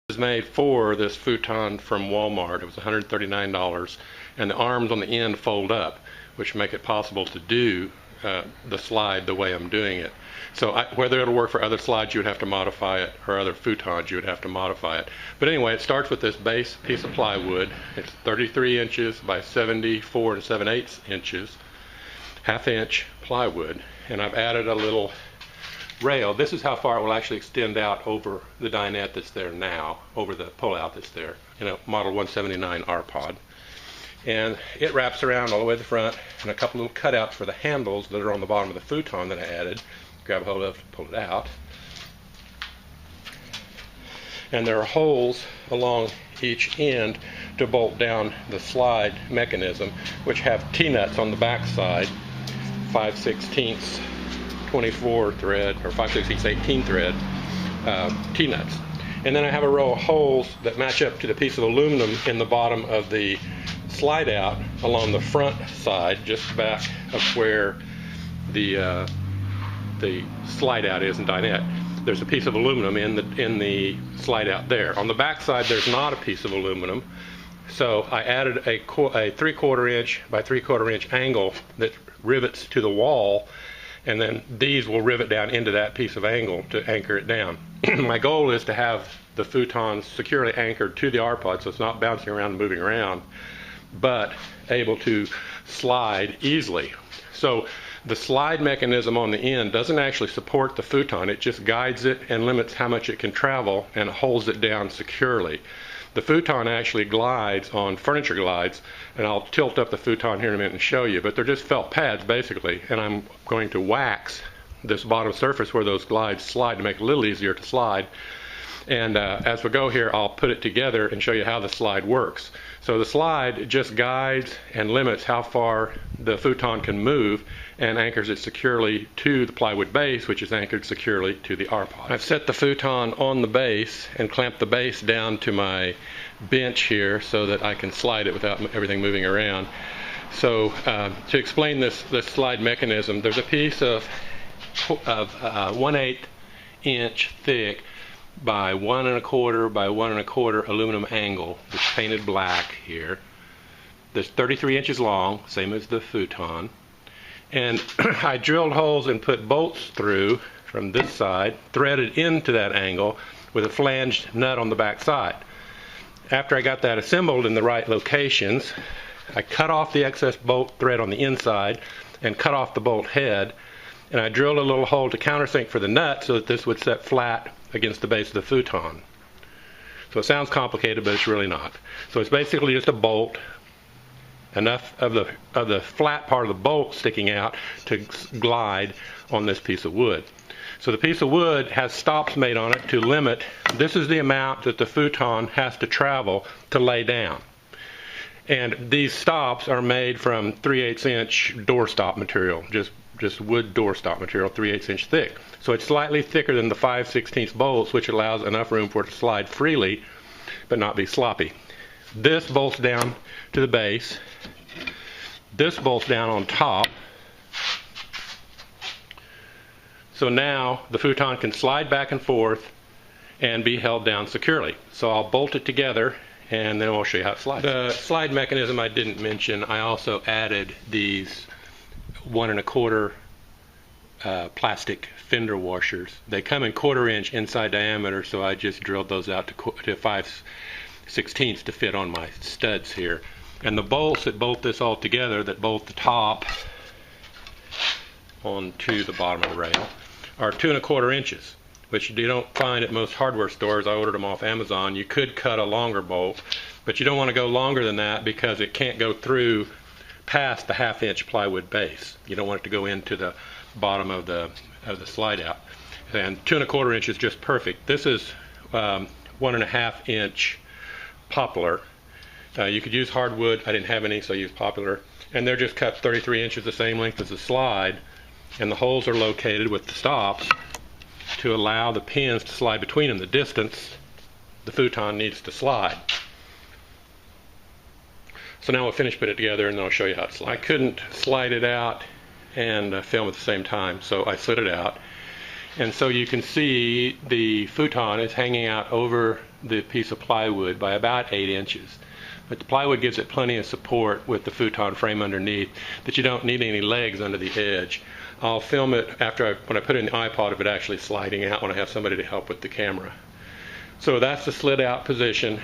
Was made for this futon from Walmart. It was $139, and the arms on the end fold up, which make it possible to do the slide the way I'm doing it. So whether it'll work for other slides, you would have to modify it, or other futons, you would have to modify it. But anyway, it starts with this base piece of plywood. It's 33 inches by 74 7/8 inches, half-inch plywood, and I've added a little rail. This is how far it will actually extend out over the dinette that's there now, over the pullout that's there, model 179 RPod. And it wraps around all the way to the front, and a couple little cutouts for the handles that are on the bottom of the futon that I added. Grab a hold of to pull it out. And there are holes along each end to bolt down the slide mechanism, which have T-nuts on the back side, 5/16 24 thread or 5/16 18 thread T-nuts. And then I have a row of holes that match up to the piece of aluminum in the bottom of the slide out along the front side, just back of where the slide out is in dinette. There's a piece of aluminum in the slide out there. On the back side, there's not a piece of aluminum, so I added a 3/4 inch by 3/4 inch angle that rivets to the wall, and then these will rivet down into that piece of angle to anchor it down. My goal is to have the futons securely anchored to the RPod, so it's not bouncing around and moving around, but able to slide easily. So the slide mechanism on the end doesn't actually support the futon, it just guides it and limits how much it can travel and holds it down securely. The futon actually glides on furniture glides, and I'll tilt up the futon here in a minute and show you, but they're just felt pads basically, and I'm going to wax this bottom surface where those glides slide to make it a little easier to slide. And as we go here, I'll put it together and show you how the slide works. So the slide just guides and limits how far the futon can move and anchors it securely to the plywood base, which is anchored securely to the RPod. I've set the futon on the base and clamped the base down to my bench here so that I can slide it without everything moving around. So to explain this slide mechanism, there's a piece of 1/8 inch thick by 1 1/4 by 1 1/4 aluminum angle that's painted black here. That's 33 inches long, same as the futon. And I drilled holes and put bolts through from this side, threaded into that angle with a flanged nut on the back side. After I got that assembled in the right locations, I cut off the excess bolt thread on the inside and cut off the bolt head, and I drilled a little hole to countersink for the nut so that this would set flat against the base of the futon. So it sounds complicated, but it's really not. So it's basically just a bolt, enough of the flat part of the bolt sticking out to glide on this piece of wood. So the piece of wood has stops made on it to limit, this is the amount that the futon has to travel to lay down. And these stops are made from 3/8 inch doorstop material, just wood doorstop material, 3/8 inch thick. So it's slightly thicker than the 5/16 bolts, which allows enough room for it to slide freely but not be sloppy. This bolts down to the base. This bolts down on top. So now the futon can slide back and forth and be held down securely. So I'll bolt it together and then we'll show you how it slides. The slide mechanism I didn't mention, I also added these 1 1/4 plastic fender washers. They come in 1/4 inch inside diameter, so I just drilled those out to 5/16 to fit on my studs here. And the bolts that bolt this all together, that bolt the top onto the bottom of the rail, are 2 1/4 inches, which you don't find at most hardware stores. I ordered them off Amazon. You could cut a longer bolt, but you don't want to go longer than that because it can't go through past the 1/2 inch plywood base. You don't want it to go into the bottom of the slide out. And 2 1/4 inch is just perfect. This is 1 1/2 inch poplar. You could use hardwood. I didn't have any, so I used poplar. And they're just cut 33 inches, the same length as the slide. And the holes are located with the stops to allow the pins to slide between them, the distance the futon needs to slide. So now we'll finish putting it together and then I'll show you how it slides. I couldn't slide it out and film at the same time, so I slid it out. And so you can see the futon is hanging out over the piece of plywood by about 8 inches. But the plywood gives it plenty of support with the futon frame underneath that you don't need any legs under the edge. I'll film it after when I put it in the iPod of it actually sliding out when I have somebody to help with the camera. So that's the slid out position.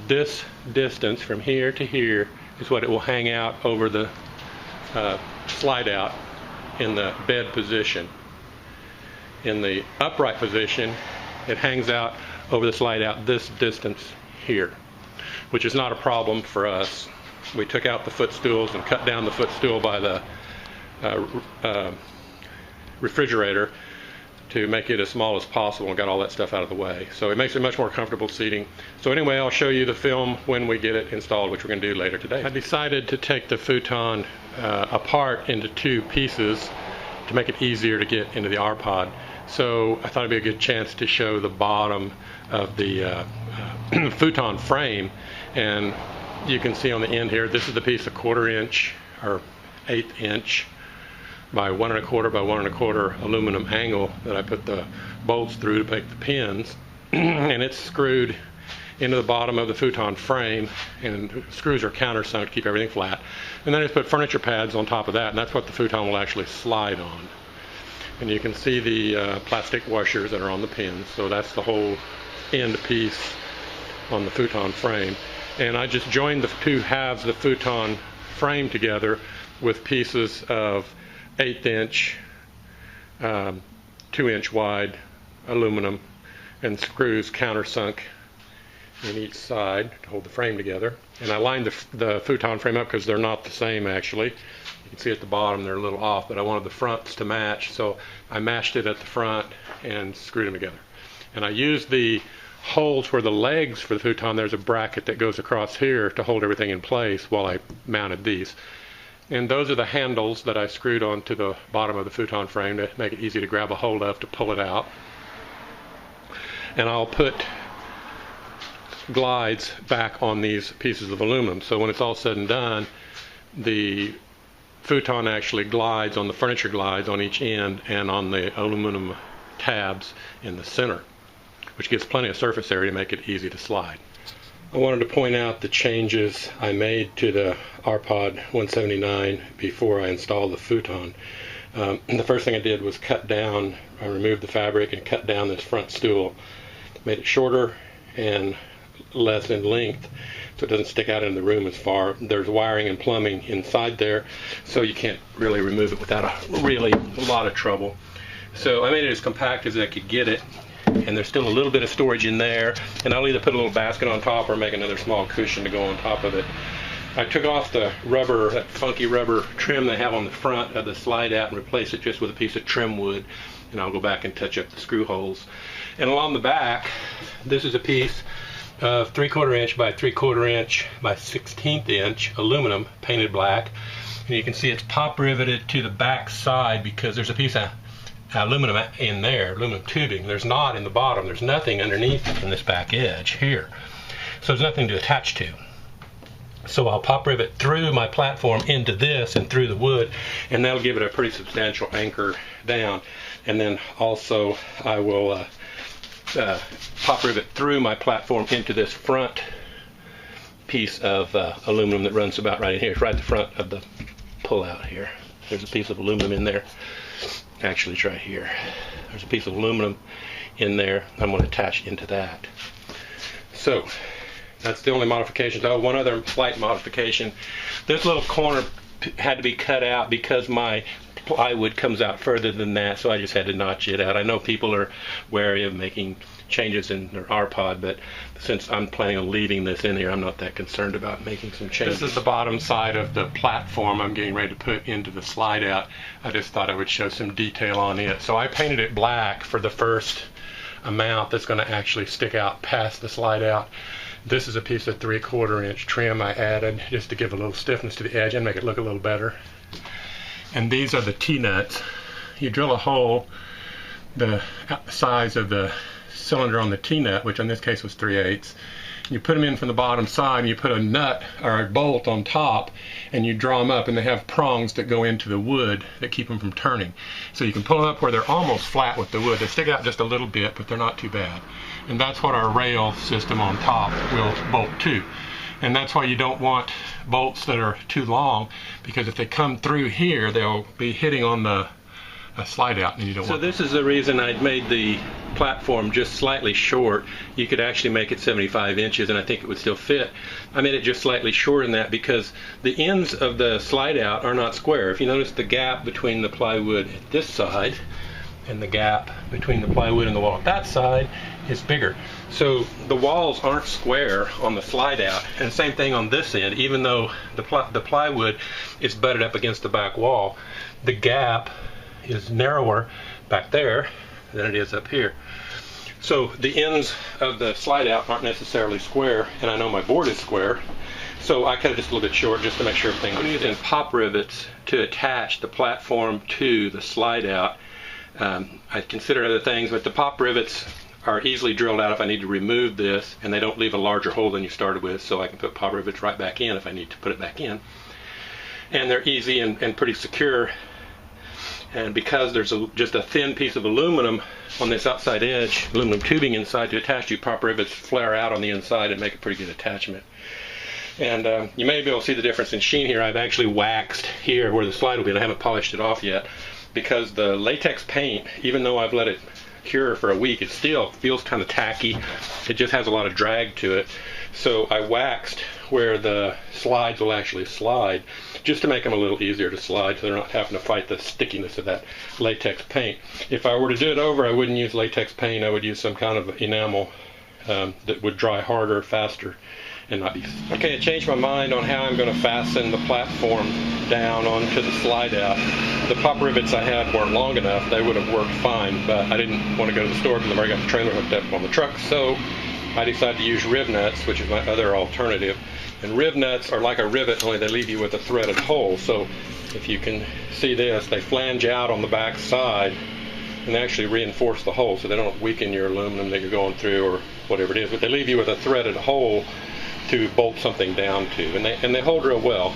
This distance from here to here is what it will hang out over the slide out in the bed position. In the upright position, it hangs out over the slide out this distance here, which is not a problem for us. We took out the footstools and cut down the footstool by the refrigerator to make it as small as possible and got all that stuff out of the way. So it makes it much more comfortable seating. So anyway, I'll show you the film when we get it installed, which we're going to do later today. I decided to take the futon apart into 2 pieces to make it easier to get into the RPod. So I thought it'd be a good chance to show the bottom of the futon frame, and you can see on the end here, this is the piece of 1/4 inch or 1/8 inch by 1 1/4 by 1 1/4 aluminum angle that I put the bolts through to make the pins, and it's screwed into the bottom of the futon frame, and screws are countersunk to keep everything flat. And then I just put furniture pads on top of that, and that's what the futon will actually slide on. And you can see the plastic washers that are on the pins. So that's the whole end piece on the futon frame. And I just joined the 2 halves of the futon frame together with pieces of 1/8 inch, 2 inch wide aluminum, and screws countersunk in each side to hold the frame together. And I lined the futon frame up because they're not the same actually. You can see at the bottom they're a little off, but I wanted the fronts to match, so I matched it at the front and screwed them together. And I used the holes for the legs for the futon. There's a bracket that goes across here to hold everything in place while I mounted these. And those are the handles that I screwed onto the bottom of the futon frame to make it easy to grab a hold of to pull it out. And I'll put glides back on these pieces of aluminum, so when it's all said and done, the futon actually glides on the furniture glides on each end and on the aluminum tabs in the center, which gives plenty of surface area to make it easy to slide. I wanted to point out the changes I made to the RPod179 before I installed the futon. The first thing I did was I removed the fabric and cut down this front stool. Made it shorter and less in length so it doesn't stick out in the room as far. There's wiring and plumbing inside there, so you can't really remove it without a lot of trouble. So I made it as compact as I could get it, and there's still a little bit of storage in there, and I'll either put a little basket on top or make another small cushion to go on top of it. I took off the rubber, that funky rubber trim they have on the front of the slide out, and replaced it just with a piece of trim wood, and I'll go back and touch up the screw holes. And along the back, this is a piece of 3/4 inch by 3/4 inch by 1/16 inch aluminum painted black, and you can see it's pop riveted to the back side because there's a piece of aluminum in there, aluminum tubing. There's not in the bottom. There's nothing underneath in this back edge here, so there's nothing to attach to. So I'll pop rivet through my platform into this and through the wood, and that'll give it a pretty substantial anchor down. And then also I will pop rivet through my platform into this front piece of aluminum that runs about right in here. It's right at the front of the pull out here. There's a piece of aluminum in there. Actually, it's right here. There's a piece of aluminum in there. I'm going to attach into that. So that's the only modifications. Oh, one other slight modification. This little corner had to be cut out because my plywood comes out further than that, so I just had to notch it out. I know people are wary of making changes in their RPod, but since I'm planning on leaving this in here, I'm not that concerned about making some changes. This is the bottom side of the platform I'm getting ready to put into the slide out. I just thought I would show some detail on it. So I painted it black for the first amount that's going to actually stick out past the slide out. This is a piece of 3/4 inch trim I added just to give a little stiffness to the edge and make it look a little better. And these are the T-nuts. You drill a hole the size of the cylinder on the T-nut, which in this case was 3/8, You put them in from the bottom side, and you put a nut or a bolt on top, and you draw them up, and they have prongs that go into the wood that keep them from turning. So you can pull them up where they're almost flat with the wood. They stick out just a little bit, but they're not too bad. And that's what our rail system on top will bolt to. And that's why you don't want bolts that are too long, because if they come through here, they'll be hitting on the slide out, and you don't want that. So this is the reason I'd made the platform just slightly short. You could actually make it 75 inches, and I think it would still fit. I made it just slightly shorter than that because the ends of the slide out are not square. If you notice the gap between the plywood at this side and the gap between the plywood and the wall at that side is bigger. So the walls aren't square on the slide out, and same thing on this end. Even though the plywood is butted up against the back wall, the gap is narrower back there than it is up here. So the ends of the slide out aren't necessarily square, and I know my board is square, so I cut it just a little bit short just to make sure everything was using pop rivets to attach the platform to the slide out. I considered other things, but the pop rivets are easily drilled out if I need to remove this, and they don't leave a larger hole than you started with, so I can put pop rivets right back in if I need to put it back in. And they're easy and pretty secure. And because there's just a thin piece of aluminum on this outside edge, aluminum tubing inside to attach to, pop rivets flare out on the inside and make a pretty good attachment. And you may be able to see the difference in sheen here. I've actually waxed here where the slide will be, and I haven't polished it off yet, because the latex paint, even though I've let it cure for a week, it still feels kind of tacky. It just has a lot of drag to it. So I waxed where the slides will actually slide, just to make them a little easier to slide, so they're not having to fight the stickiness of that latex paint. If I were to do it over, I wouldn't use latex paint. I would use some kind of enamel that would dry harder, faster, and not be... Okay, I changed my mind on how I'm going to fasten the platform down onto the slide out. The pop rivets I had weren't long enough. They would have worked fine, but I didn't want to go to the store because I've already got the trailer hooked up on the truck, so I decided to use riv nuts, which is my other alternative. And riv nuts are like a rivet, only they leave you with a threaded hole. So if you can see this, they flange out on the back side and they actually reinforce the hole, so they don't weaken your aluminum that you're going through or whatever it is, but they leave you with a threaded hole to bolt something down to, and they hold real well.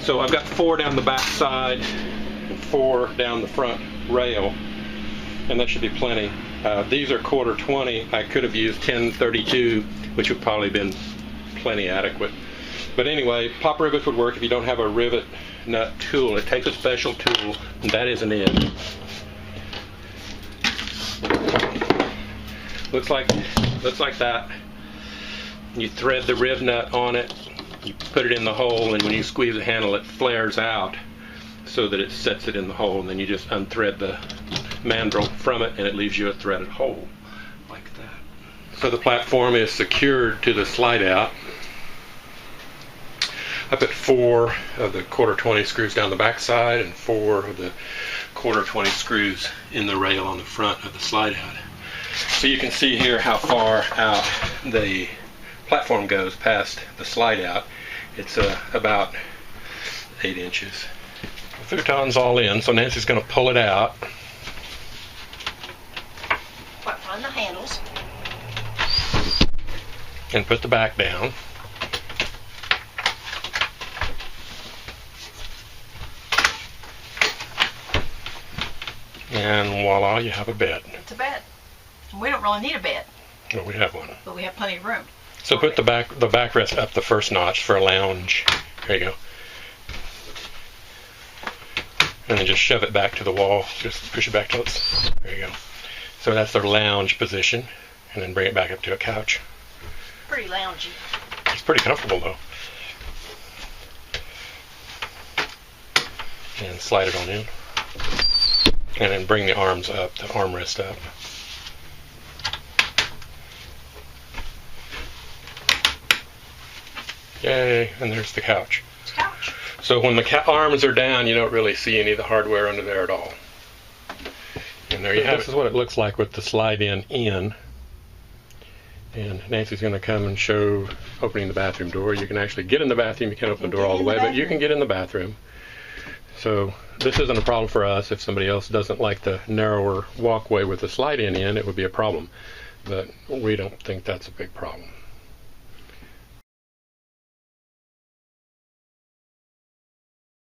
So I've got 4 down the back side and 4 down the front rail, and that should be plenty. These are 1/4-20. I could have used 10/32, which would probably been plenty adequate. But anyway, pop rivets would work if you don't have a rivet nut tool. It takes a special tool, and that is an end. Looks like that. You thread the riv nut on it, you put it in the hole, and when you squeeze the handle, it flares out so that it sets it in the hole, and then you just unthread the mandrel from it, and it leaves you a threaded hole like that. So the platform is secured to the slide out. I put 4 of the 1/4-20 screws down the back side and 4 of the 1/4-20 screws in the rail on the front of the slide out. So you can see here how far out the platform goes past the slide out. It's about 8 inches. The futon's all in, so Nancy's going to pull it out. On the handles. And put the back down. And voila, you have a bed. It's a bed. We don't really need a bed. Well, we have one. But we have plenty of room. So put the backrest up the first notch for a lounge. There you go. And then just shove it back to the wall. Just push it back till it's... There you go. So that's their lounge position. And then bring it back up to a couch. Pretty loungy. It's pretty comfortable though. And slide it on in. And then bring the arms up, the armrest up. Yay, and there's the couch. Couch. So when the arms are down, you don't really see any of the hardware under there at all. And there you have it. This is what it looks like with the slide-in in. And Nancy's going to come and show opening the bathroom door. You can actually get in the bathroom. You can't open the door all the way, but you can get in the bathroom. So this isn't a problem for us. If somebody else doesn't like the narrower walkway with the slide-in, it would be a problem. But we don't think that's a big problem.